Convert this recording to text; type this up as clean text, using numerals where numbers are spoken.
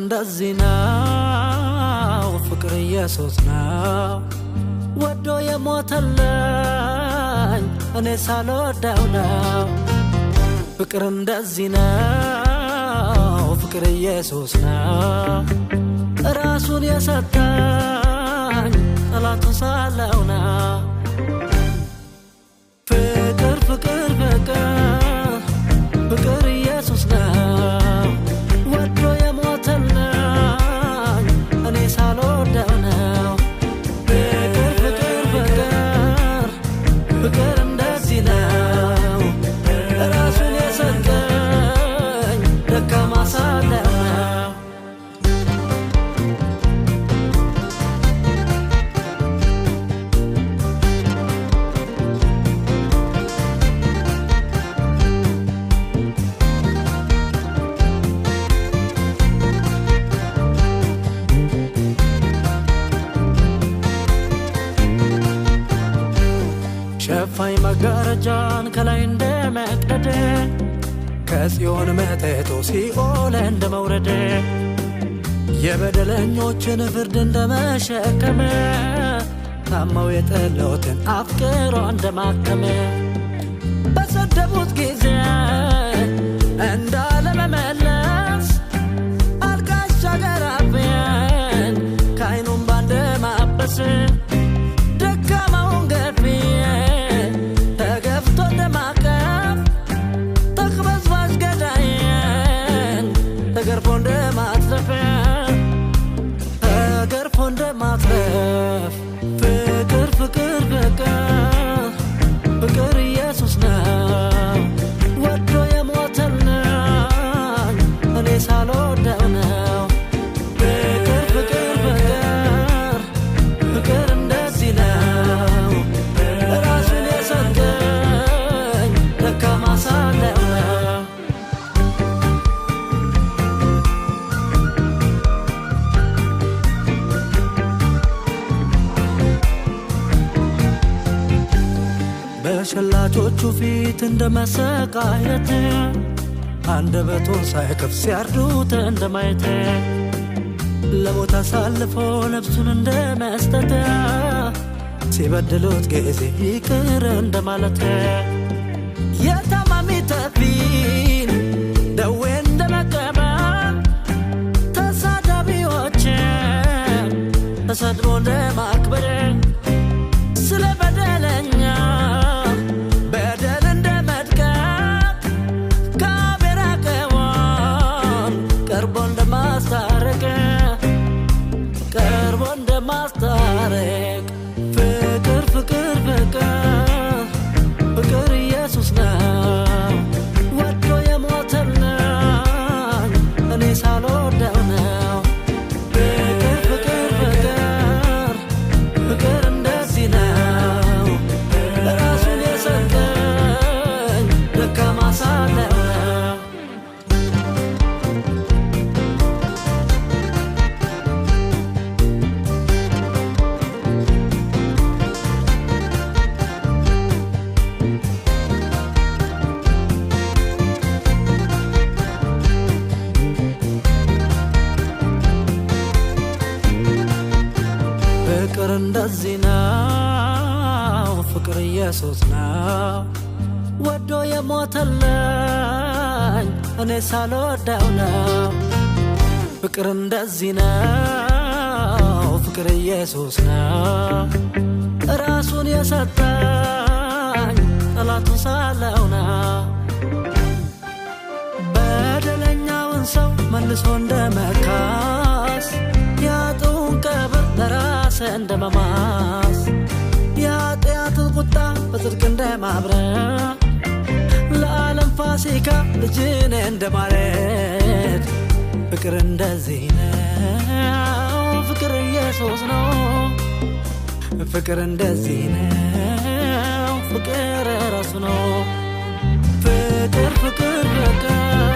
እንደዚህ ነው ፍቅር ኢየሱስ ነው ወዶ የሞተልኝ እኔ ሳልወደው ነው ፍቅር እንደዚህ ነው ፍቅር ኢየሱስ ነው ራሱን የሰጠኝ ጠላቱን ሳለው ነው ፍቅር ፍቅር ፍቅር ፍቅር ኢየሱስ ነው ወዶ የሞተልኝ እኔ ሳልወደው ነው ፍቅር ፍቅር ፍቅር ፍቅር እንደዚህ ነው ራሱን የሰጠኝ ደካማ ሳለው ነው ሸፋኝ መጋረጃን ከላይ እንደመቅደድ ከጽዮን መጥቶ ሲኦል እንደመውረድ የበደለኞችን ፍርድ እንደመሸከመ ታማው የጠሉትን አፍቅሮ እንደማከመ በሰደቡት ጊዜ እንዳለመመለስ አልጋሻ ገራፊን ከዓይኑም ባንደማበስ ደካማውን ገፊ ተገፍቶ እንደማቀፍ ተቅበዝባዥ ገዳይን ተገርፎ እንደማትረፍ ተገርፎ እንደማትረፍ ፍቅር ፍቅር ፍቅር ፍቅር ኢየሱስ ነው ወዶ የሞተልኝ እኔ ሳልወደው ነው ፍቅር ፍቅር ፍቅር ፍቅር እንደዚህ ነው ራሱን የሰጠኝ ደካማ ሳለው ነው በሸላቾቹ ፊት እንደመሰቃየት አንደበቱን ሳይከፍት ሲያርዱት እንደማየት ለሞት አሳልፎ ነፍሱን እንደመስጠት ሲበድሉት ጊዜ ይቅር እንደማለት የታማሚ ተፊን ደዌ እንደመቀበል ተሳዳቢዎችን ተሰድቦ እንደማክበር ስለ በደለኛ በደል እንደመድቀቅ ከአቤራቀዋን ቀርቦ እንደማስታረቅ ቀርቦ እንደማስታረቅ ፍቅር ፍቅር ፍቅር ፍቅር ኢየሱስ ነው ወዶ የሞተልኝ እኔ ሳልወደው ነው ፍቅር ፍቅር ፍቅር ፍቅር እንደዚህ ነው ራሱን የሰጠኝ ደካማ ሳለው ነው ፍቅር እንደዚህ ነው ፍቅር ኢየሱስ ነው ወዶ የሞተልኝ እኔ ሳልወደው ነው ፍቅር እንደዚህ ነው ፍቅር ኢየሱስ ነው ራሱን የሰጠኝ ጠላቱን ሳለው ነው በደለኛውን ሰው መልሶ እንደመካስ ያጡን ቀብር ለራስ እንደመማስ የኃጢአትን ቁጣ በጽድቅ እንደማብረድ ለዓለም ፋሲካ ልጅን እንደማረድ ፍቅር እንደዚህ ነው ፍቅር ኢየሱስ ነው ፍቅር እንደዚህ ነው ፍቅር ራሱ ነው ፍቅር ፍቅር ፍቅር